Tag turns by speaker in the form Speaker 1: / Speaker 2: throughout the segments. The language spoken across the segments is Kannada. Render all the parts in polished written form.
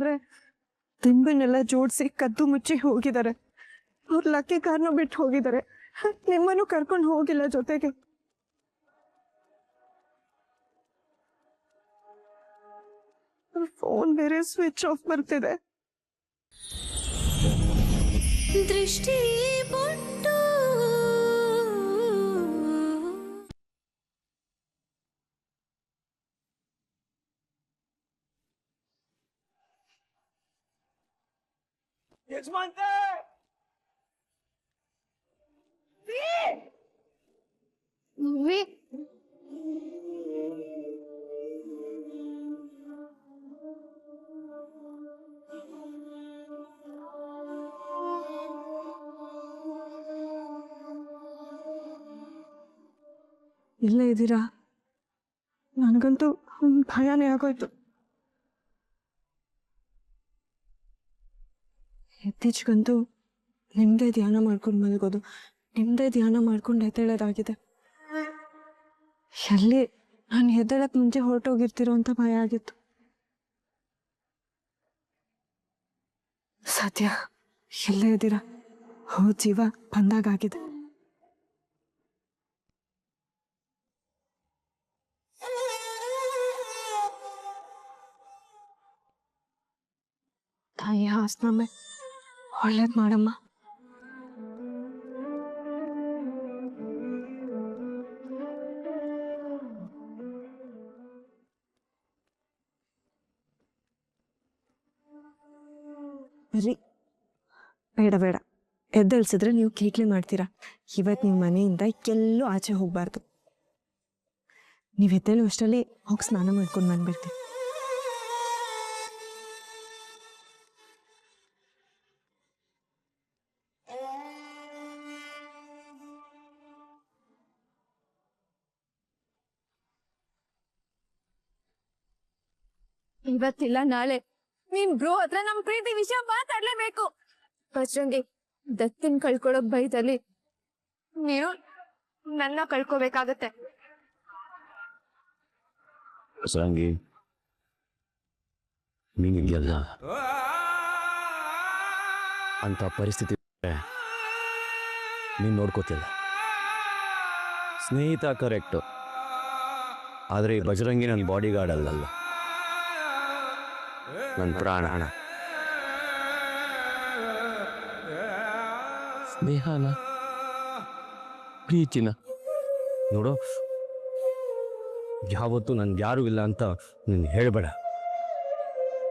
Speaker 1: ಅಂದ್ರೆ ದಿಂಬನ್ನೆಲ್ಲ ಜೋಡಿಸಿ ಕದ್ದು ಮುಚ್ಚಿ ಹೋಗಿದ್ದಾರೆ. ಅವ್ರ ಲಕ್ಕಿ ಕಾರ್ನ ಬಿಟ್ಟು ಹೋಗಿದ್ದಾರೆ. ನಿಮ್ಮನ್ನು ಕರ್ಕೊಂಡು ಹೋಗಿಲ್ಲ ಜೊತೆಗೆ. ಫೋನ್ ಬೇರೆ ಸ್ವಿಚ್ ಆಫ್ ಬರ್ತಿದೆ. ದೃಷ್ಟಿ ಬೊಟ್ಟು ಯಜಮಾನ್ತೆ ಇಲ್ಲೇ ಇದ್ದೀರಾ? ನನಗಂತೂ ಭಯನೇ ಆಗೋಯ್ತು. ಇತ್ತೀಚೆಗಂತೂ ನಿಮ್ಮದೇ ಧ್ಯಾನ ಮಾಡ್ಕೊಂಡು ಮಲಗೋದು, ನಿಮ್ಮದೇ ಧ್ಯಾನ ಮಾಡ್ಕೊಂಡು ಎದ್ದೇಳೋದಾಗಿದೆ. ಎಲ್ಲಿ ನಾನು ಎದ್ದೇಳಕ್ಕೆ ಮುಂಚೆ ಹೊರಟೋಗಿರ್ತೀರೋ ಅಂತ ಭಯ ಆಗಿತ್ತು. ಸದ್ಯ ಎಲ್ಲೇ ಇದ್ದೀರಾ? ಹೋದ ಜೀವ ಬಂದಾಗಿದೆ. ತಾಯಿ ಹಾಸ್ನಮ್ಮೆ ಒಳ್ಳೇದು ಮಾಡಮ್ಮ. ಬರ್ರಿ. ಬೇಡ ಬೇಡ, ಎದ್ದೇಳ್ಸಿದ್ರೆ ನೀವು ಕೀಟ್ಲೆ ಮಾಡ್ತೀರಾ. ಇವತ್ತು ನೀವು ಮನೆಯಿಂದ ಎಲ್ಲೂ ಆಚೆ ಹೋಗ್ಬಾರ್ದು. ನೀವು ಎದ್ದೇಳು ಅಷ್ಟರಲ್ಲಿ ಹೋಗಿ ಸ್ನಾನ ಮಾಡ್ಕೊಂಡು ಬಂದ್ಬಿಡ್ತೀವಿ.
Speaker 2: ಇವತ್ತಿಲ್ಲ ನಾಳೆ ನೀನ್ ಬ್ರೋ ಹತ್ರ ನಮ್ ಪ್ರೀತಿ ವಿಷಯ ಮಾತಾಡ್ಲೇಬೇಕು. ಬಜರಂಗಿ, ದತ್ತಿನ ಕಳ್ಕೊಳ್ಳೋಕ್ ಭಯದಲ್ಲಿ ನೀನು ನನ್ನ ಕಳ್ಕೋಬೇಕಾಗತ್ತೆ.
Speaker 3: ಬಜರಂಗಿ, ನೀನಿದೆಯಲ್ಲ ಅಂತ ಪರಿಸ್ಥಿತಿ ನೀನು ನೋಡ್ಕೋತಿಲ್ಲ. ಸ್ನೇಹಿತ ಕರೆಕ್ಟು, ಆದರೆ ಈ ಬಜರಂಗಿ ನನ್ನ ಬಾಡಿ ಗಾರ್ಡ್ ಅಲ್ಲಲ್ಲ, ನನ್ನ ಪ್ರಾಣ.
Speaker 4: ಸ್ನೇಹನ, ಪ್ರೀತಿನ
Speaker 3: ನೋಡು, ಯಾವತ್ತೂ ನನ್ಗೆ ಯಾರೂ ಇಲ್ಲ ಅಂತ ನೀನು ಹೇಳಬೇಡ.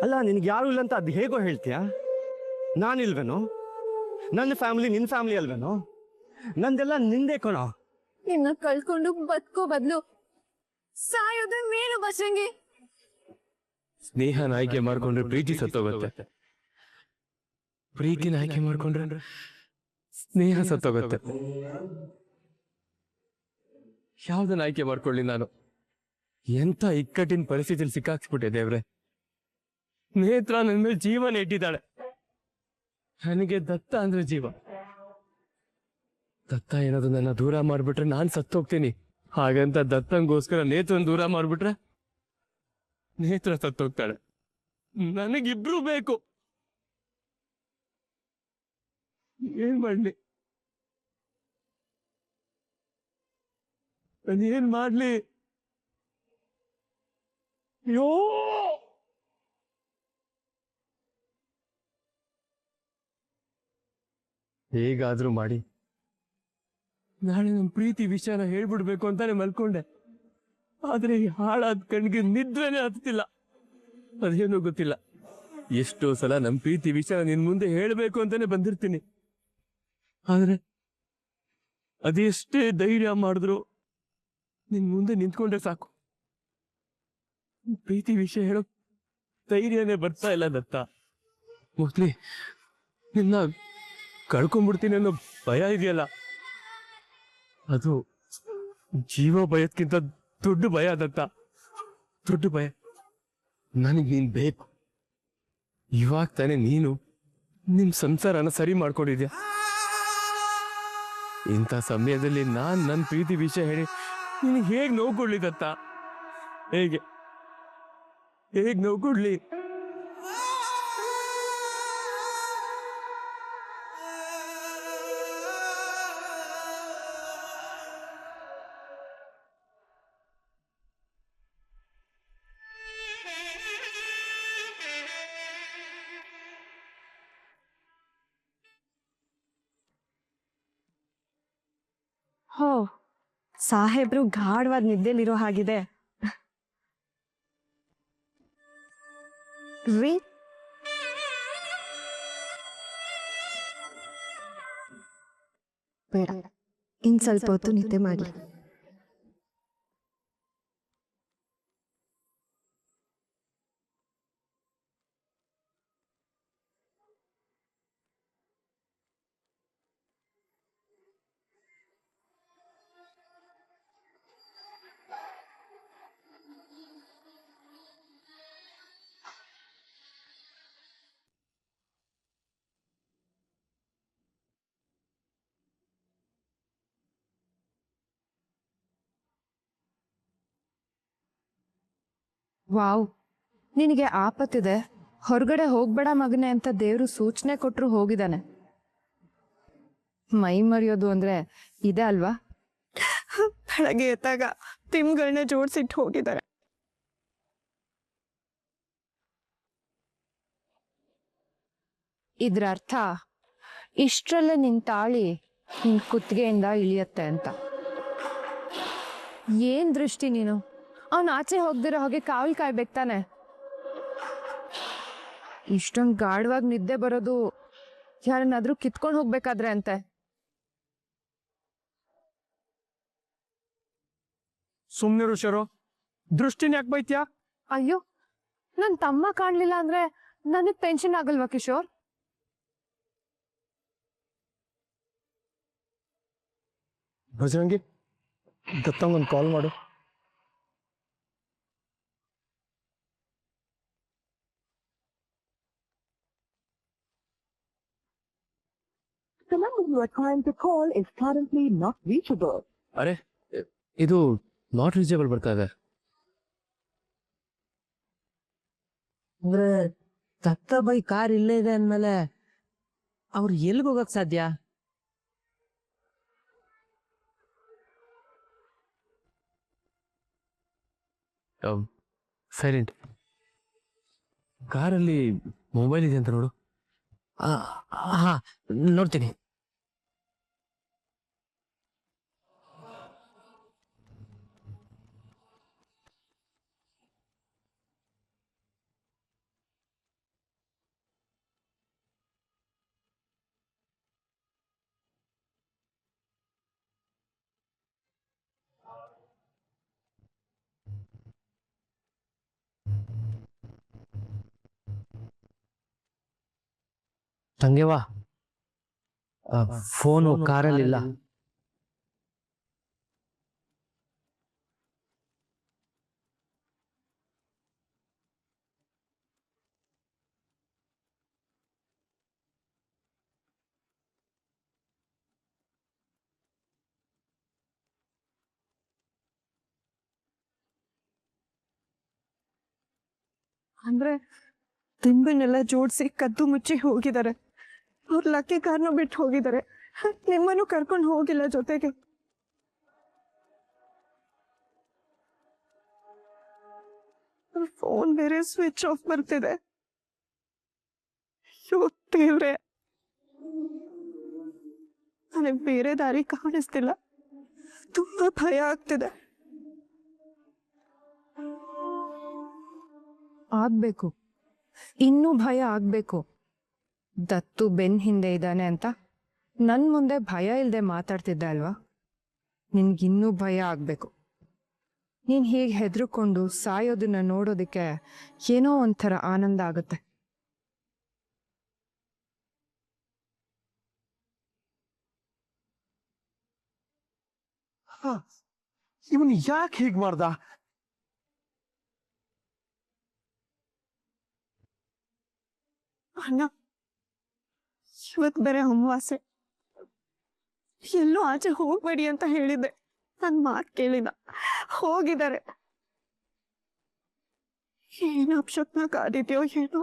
Speaker 3: ಅಲ್ಲ, ನಿನ್ಗೆ ಯಾರೂ ಇಲ್ಲ ಅಂತ ಅದು ಹೇಗೋ ಹೇಳ್ತೀಯ? ನಾನಿಲ್ವೇನೋ? ನನ್ನ ಫ್ಯಾಮಿಲಿ ನಿನ್ನ ಫ್ಯಾಮಿಲಿ ಅಲ್ವೇನೋ? ನಂದೆಲ್ಲ ನಿಂದೇ ಕಣೋ.
Speaker 2: ನಿನ್ನ ಕಳ್ಕೊಂಡು ಬದುಕೋ ಬದಲು ಸಾಯೋದು ಮೇಲು ಬಜರಂಗಿ.
Speaker 4: ಸ್ನೇಹನ ಆಯ್ಕೆ ಮಾಡ್ಕೊಂಡ್ರೆ ಪ್ರೀತಿ ಸತ್ತೋಗುತ್ತೆ, ಪ್ರೀತಿನ ಆಯ್ಕೆ ಮಾಡ್ಕೊಂಡ್ರೆ ಸ್ನೇಹ ಸತ್ತೋಗುತ್ತೆ. ಯಾವ್ದನ್ನ ಆಯ್ಕೆ ಮಾಡ್ಕೊಳ್ಳಿ ನಾನು? ಎಂಥ ಇಕ್ಕಟ್ಟಿನ ಪರಿಸ್ಥಿತಿಲಿ ಸಿಕ್ಕಾಕ್ಸ್ಬಿಟ್ಟೆ ದೇವ್ರೆ. ನೇತ್ರ ನನ್ನ ಮೇಲೆ ಜೀವನ ಇಟ್ಟಿದ್ದಾಳೆ. ನನಗೆ ದತ್ತ ಅಂದ್ರೆ ಜೀವ. ದತ್ತ ಏನಾದ್ರು ನನ್ನ ದೂರ ಮಾಡ್ಬಿಟ್ರೆ ನಾನು ಸತ್ತೋಗ್ತೀನಿ. ಹಾಗಂತ ದತ್ತಂಗೋಸ್ಕರ ನೇತ್ರನ ದೂರ ಮಾಡ್ಬಿಟ್ರೆ ನೇತ್ರ ಸತ್ತೋಗ್ತಾಳೆ. ನನಗಿಬ್ರು ಬೇಕು. ಏನ್ ಮಾಡ್ಲಿ? ಏನ್ ಮಾಡ್ಲಿ? ಅಯ್ಯೋ, ಹೇಗಾದ್ರೂ ಮಾಡಿ ನಾಳೆ ನಮ್ಮ ಪ್ರೀತಿ ವಿಷಯನ ಹೇಳ್ಬಿಡ್ಬೇಕು ಅಂತಾನೆ ಮಲ್ಕೊಂಡೆ. ಆದ್ರೆ ಈ ಹಾಳಾದ ಕಣ್ಗೆ ನಿದ್ರೆನೇ ಹತ್ತಿಲ್ಲ. ಅದೇನೋ ಗೊತ್ತಿಲ್ಲ, ಎಷ್ಟೋ ಸಲ ನಮ್ಮ ಪ್ರೀತಿ ವಿಷಯ ನಿನ್ ಮುಂದೆ ಹೇಳ್ಬೇಕು ಅಂತಾನೆ ಬಂದಿರ್ತೀನಿ. ಆದ್ರೆ ಅದೆಷ್ಟೇ ಧೈರ್ಯ ಮಾಡಿದ್ರು ನಿನ್ ಮುಂದೆ ನಿಂತ್ಕೊಂಡ್ರೆ ಸಾಕು, ಪ್ರೀತಿ ವಿಷಯ ಹೇಳೋ ಧೈರ್ಯನೇ ಬರ್ತಾ ಇಲ್ಲ ದತ್ತ. ಮೋಸ್ಟ್ಲಿ ನಿನ್ನ ಕಳ್ಕೊಂಡ್ಬಿಡ್ತೀನಿ ಅನ್ನೋ ಭಯ ಇದೆಯಲ್ಲ, ಅದು ಜೀವ ಭಯಕ್ಕಿಂತ ದೊಡ್ಡ ಭಯ ದತ್ತ, ದೊಡ್ಡ ಭಯ. ನನಗೆ ನೀನ್ ಬೇಕು. ಇವಾಗ ತಾನೇ ನೀನು ನಿಮ್ ಸಂಸಾರನ ಸರಿ ಮಾಡ್ಕೊಂಡಿದ್ಯಾ. ಇಂಥ ಸಮಯದಲ್ಲಿ ನಾನ್ ನನ್ನ ಪ್ರೀತಿ ವಿಷಯ ಹೇಳಿ ನಿನಗೆ ಹೇಗ್ ನೋವು ಕೊಡ್ಲಿ ದತ್ತ? ಹೇಗ್ ನೋವು ಕೊಡ್ಲಿ?
Speaker 1: ಹೋ ಸಾಹೇಬ್ರು ಗಾಢವಾದ ನಿದ್ದೆಲಿರೋ ಹಾಗಿದೆ ರೀ. ಬೇಡ, ಇನ್ ಸ್ವಲ್ಪ ಹೊತ್ತು ನಿದ್ದೆ ಮಾಡಿ.
Speaker 2: ವಾವ್, ನಿನಗೆ ಆಪತ್ತಿದೆ, ಹೊರಗಡೆ ಹೋಗ್ಬೇಡ ಮಗನೆ ಅಂತ ದೇವ್ರು ಸೂಚನೆ ಕೊಟ್ರು ಹೋಗಿದ್ದಾನೆ. ಮೈ ಮರೆಯೋದು ಅಂದ್ರೆ ಇದೆ ಅಲ್ವಾ?
Speaker 1: ಬೆಳಗ್ಗೆ ಎದ್ದಾಗ ತಿಮ್ಗಳನ್ನ ಜೋಡಿಸಿಟ್ಟು ಹೋಗಿದ್ದಾರೆ.
Speaker 2: ಇದ್ರ ಅರ್ಥ ಇಷ್ಟ್ರಲ್ಲೇ ನಿನ್ ತಾಳಿ ನಿನ್ ಕುತ್ತಿಗೆಯಿಂದ ಇಳಿಯತ್ತೆ ಅಂತ. ಏನ್ ದೃಷ್ಟಿ ನೀನು? ಅವನ್ ಆಚೆ ಹೋಗ್ದಿರೋ ಹಾಗೆ ಕಾವಲ್ ಕಾಯ್ಬೇಕು ತಾನೆ. ಇಷ್ಟೊಂದು ಗಾಢವಾಗಿ ನಿದ್ದೆ ಬರೋದು ಯಾರನ್ನಾದ್ರೂ ಕಿತ್ಕೊಂಡು ಹೋಗ್ಬೇಕಾದ್ರೆ ಅಂತೆ.
Speaker 4: ಸುಮ್ನಿರು ಶರು, ದೃಷ್ಟಿನ ಯಾಕೆ ಬೈತ್ಯಾ?
Speaker 2: ಅಯ್ಯೋ, ನನ್ ತಮ್ಮ ಕಾಣ್ಲಿಲ್ಲ ಅಂದ್ರೆ ನನಗ್ ಟೆನ್ಷನ್ ಆಗಲ್ವಾ ಕಿಶೋರ್?
Speaker 4: ಬಜರಂಗಿ, ದತ್ತಂಗೊಂದು ಕಾಲ್ ಮಾಡು.
Speaker 5: The number you are trying to call is currently not reachable.
Speaker 4: ಅರೆ, ಇದು ನಾಟ್ ರೀಚೇಬಲ್ ಬರ್ತಾ ಇದೆ.
Speaker 6: ಅಂದ್ರೆ ದತ್ತ ಬೈ ಕಾರ್ ಇಲ್ಲೇ ಇದೆ ಅಂದ್ಮೇಲೆ ಅವ್ರು ಎಲ್ಲಿಗೆ ಹೋಗಕ್ ಸಾಧ್ಯ?
Speaker 4: ಸೈಲೆಂಟ್. ಕಾರಲ್ಲಿ ಮೊಬೈಲ್ ಇದೆ ಅಂತ ನೋಡು.
Speaker 6: ಹಾ, ನೋಡ್ತೀನಿ. ತಂಗೆವಾ, ಫೋನು ಕಾರಲ್ಲಿಲ್ಲ.
Speaker 1: ಅಂದ್ರೆ ತಿಂಬನ್ನೆಲ್ಲ ಜೋಡಿಸಿ ಕದ್ದು ಮುಚ್ಚಿ ಹೋಗಿದ್ದಾರೆ. ಅವ್ರ ಲಕ್ಕಿ ಕಾರ್ನು ಬಿಟ್ಟು ಹೋಗಿದ್ದಾರೆ. ನಿಮ್ಮನ್ನು ಕರ್ಕೊಂಡು ಹೋಗಿಲ್ಲ ಜೊತೆಗೆ. ಫೋನ್ ಬೇರೆ ಸ್ವಿಚ್ ಆಫ್ ಬರ್ತಿದೆ. ಅಯ್ಯೋ ದೇವ್ರೆ, ನನಗೆ ಬೇರೆ ದಾರಿ ಕಾಣಿಸ್ತಿಲ್ಲ. ತುಂಬಾ ಭಯ ಆಗ್ತಿದೆ.
Speaker 2: ಆಗ್ಬೇಕು, ಇನ್ನೂ ಭಯ ಆಗ್ಬೇಕು. ದತ್ತು ಬೆನ್ ಹಿಂದೆ ಇದ್ದಾನೆ ಅಂತ ನನ್ ಮುಂದೆ ಭಯ ಇಲ್ದೆ ಮಾತಾಡ್ತಿದ್ದ ಅಲ್ವಾ? ನಿನ್ಗಿನ್ನೂ ಭಯ ಆಗ್ಬೇಕು. ನೀನ್ ಹೀಗೆ ಹೆದರ್ಕೊಂಡು ಸಾಯೋದನ್ನ ನೋಡೋದಕ್ಕೆ ಏನೋ ಒಂಥರ ಆನಂದ ಆಗುತ್ತೆ.
Speaker 3: ಇವನು ಯಾಕೆ ಹೀಗ್ ಮಾಡ್ದ?
Speaker 1: ಅಣ್ಣ, ಇವತ್ ಬೇರೆ ಅಮಾವಾಸ್ಯೆ. ಎಲ್ಲೂ ಆಚೆ ಹೋಗ್ಬೇಡಿ ಅಂತ ಹೇಳಿದ್ದೆ. ನನ್ ಮಾತ್ ಕೇಳಿದ, ಹೋಗಿದ್ದಾರೆ. ಏನು ಅಪ್ಶಕ್ನ ಕಾದಿದ್ಯೋ ಏನೋ.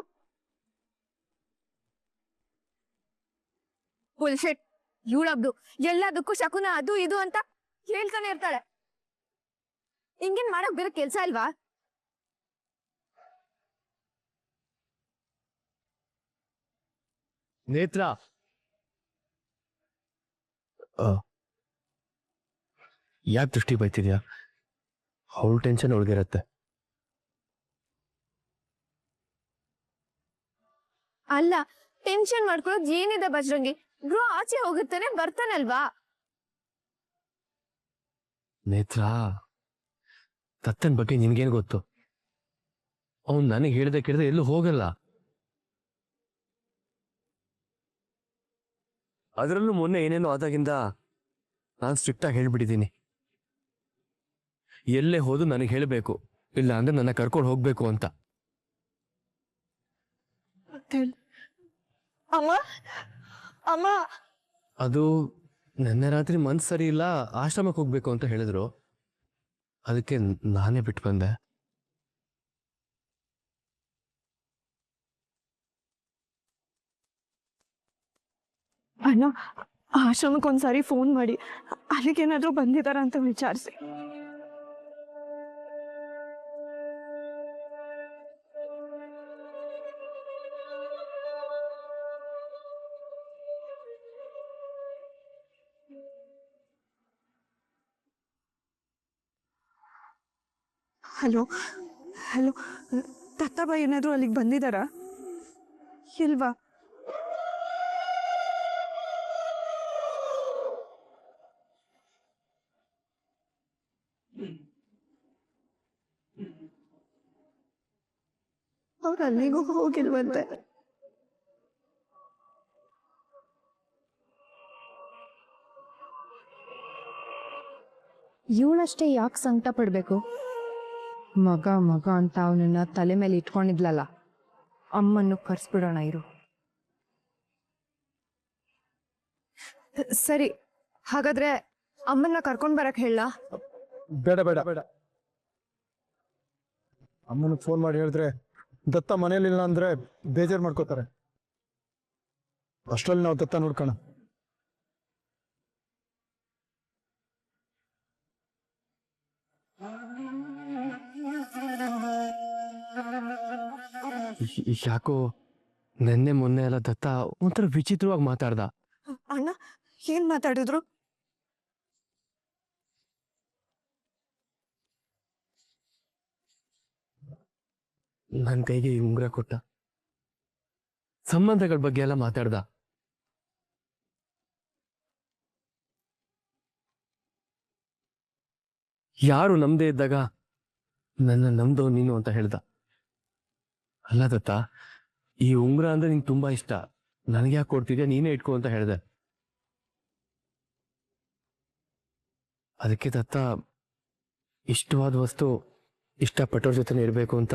Speaker 2: ಬುಲ್ಶೆಟ್, ಇವಳಬ್ದು ಎಲ್ಲದಕ್ಕೂ ಶಕುನ ಅದು ಇದು ಅಂತ ಹೇಳ್ತಾನೆ ಇರ್ತಾಳೆ. ಹಿಂಗೇನ್ ಮಾಡಕ್ ಬೇರೆ ಕೆಲ್ಸ ಅಲ್ವಾ?
Speaker 4: ನೇತ್ರ, ಯಾಕೆ ದೃಷ್ಟಿ ಬೈತಿದ್ಯಾ? ಅವಳು ಟೆನ್ಷನ್ ಒಳಗಿರತ್ತೆ.
Speaker 7: ಅಲ್ಲ, ಟೆನ್ಷನ್ ಮಾಡ್ಕೊಳ್ಳೋದು ಏನಿದೆ ಬಜ್ರಂಗಿ? ಬ್ರೋ ಆಚೆ ಹೋಗುತ್ತಾನೆ, ಬರ್ತಾನಲ್ವಾ?
Speaker 4: ನೇತ್ರ, ದತ್ತನ್ ಬಗ್ಗೆ ನಿನ್ಗೇನು ಗೊತ್ತು? ಅವನು ನನಗೆ ಹೇಳ್ದೆ ಕೇಳಿದ್ರೆ ಎಲ್ಲೂ ಹೋಗಲ್ಲ. ಅದರಲ್ಲೂ ಮೊನ್ನೆ ಏನೇನೋ ಆದಾಗಿಂದ ನಾನು ಸ್ಟ್ರಿಕ್ಟ್ ಆಗಿ ಹೇಳ್ಬಿಟ್ಟಿದ್ದೀನಿ. ಎಲ್ಲೇ ಹೋದು ನನಗೆ ಹೇಳಬೇಕು, ಇಲ್ಲ ಅಂದ್ರೆ ನನ್ನ ಕರ್ಕೊಂಡು ಹೋಗ್ಬೇಕು ಅಂತ.
Speaker 1: ಅಮ್ಮ ಅಮ್ಮ
Speaker 4: ಅದು ನಿನ್ನೆ ರಾತ್ರಿ ಮನ್ಸು ಸರಿ ಇಲ್ಲ, ಆಶ್ರಮಕ್ಕೆ ಹೋಗ್ಬೇಕು ಅಂತ ಹೇಳಿದ್ರು. ಅದಕ್ಕೆ ನಾನೇ ಬಿಟ್ಟು ಬಂದೆ.
Speaker 1: ಅಣ್ಣ, ಆಶ್ರಮಕ್ಕೆ ಒಂದ್ಸಾರಿ ಫೋನ್ ಮಾಡಿ ಅಲ್ಲಿಗೇನಾದ್ರೂ ಬಂದಿದಾರ ಅಂತ ವಿಚಾರಿಸಿ. ಹಲೋ ಹಲೋ, ದತ್ತಾಬಾಯಿ ಏನಾದರೂ ಅಲ್ಲಿಗೆ ಬಂದಿದ್ದಾರಾ ಇಲ್ವಾ? ಅವ್ರು ಅಲ್ಲಿಗೂ ಹೋಗಿಲ್ವಂತೆ.
Speaker 7: ಇವಳಷ್ಟೇ ಯಾಕೆ ಸಂಕಟ ಪಡ್ಬೇಕು?
Speaker 2: ಮಗ ಮಗ ಅಂತ ಅವನನ್ನ ತಲೆ ಮೇಲೆ ಇಟ್ಕೊಂಡಿದ್ಲಲ್ಲ, ಅಮ್ಮನ್ನು ಕರ್ಸ್ಬಿಡೋಣ ಇರು.
Speaker 7: ಸರಿ, ಹಾಗಾದ್ರೆ ಅಮ್ಮನ್ನ ಕರ್ಕೊಂಡ್ ಬರಕ್ ಹೇಳ.
Speaker 8: ಬೇಡ ಬೇಡ ಬೇಡ. ಅಮ್ಮನಿಗೆ ಫೋನ್ ಮಾಡಿ ಹೇಳಿದ್ರೆ ದತ್ತ ಮನೇಲಿಲ್ಲ ಅಂದ್ರೆ ಬೇಜಾರು ಮಾಡ್ಕೋತಾರೆ. ಅಷ್ಟರಲ್ಲಿ ನಾವು ದತ್ತ ನೋಡ್ಕೋಣ.
Speaker 4: ಯಾಕೋ ನೆನ್ನೆ ಮೊನ್ನೆ ಎಲ್ಲ ದತ್ತ ಒಂಥರ ವಿಚಿತ್ರವಾಗಿ ಮಾತಾಡ್ದ.
Speaker 1: ಅಣ್ಣ, ಏನ್ ಮಾತಾಡಿದ್ರು?
Speaker 4: ನನ್ನ ಕೈಗೆ ಈ ಉಂಗುರ ಕೊಟ್ಟ. ಸಂಬಂಧಗಳ ಬಗ್ಗೆ ಎಲ್ಲ ಮಾತಾಡ್ದ. ಯಾರು ನಮ್ದೇ ಇದ್ದಾಗ ನನ್ನ ನಮ್ದೋ ನೀನು ಅಂತ ಹೇಳ್ದ. ಅಲ್ಲ ದತ್ತ, ಈ ಉಂಗುರ ಅಂದ್ರೆ ನಿಂಗೆ ತುಂಬಾ ಇಷ್ಟ, ನನಗೆ ಯಾಕೆ ಕೊಡ್ತಿದ್ಯಾ, ನೀನೇ ಇಟ್ಕೋ ಅಂತ ಹೇಳ್ದೆ. ಅದಕ್ಕೆ ದತ್ತ, ಇಷ್ಟವಾದ ವಸ್ತು ಇಷ್ಟಪಟ್ಟವ್ರ ಜೊತೆ ಇರಬೇಕು ಅಂತ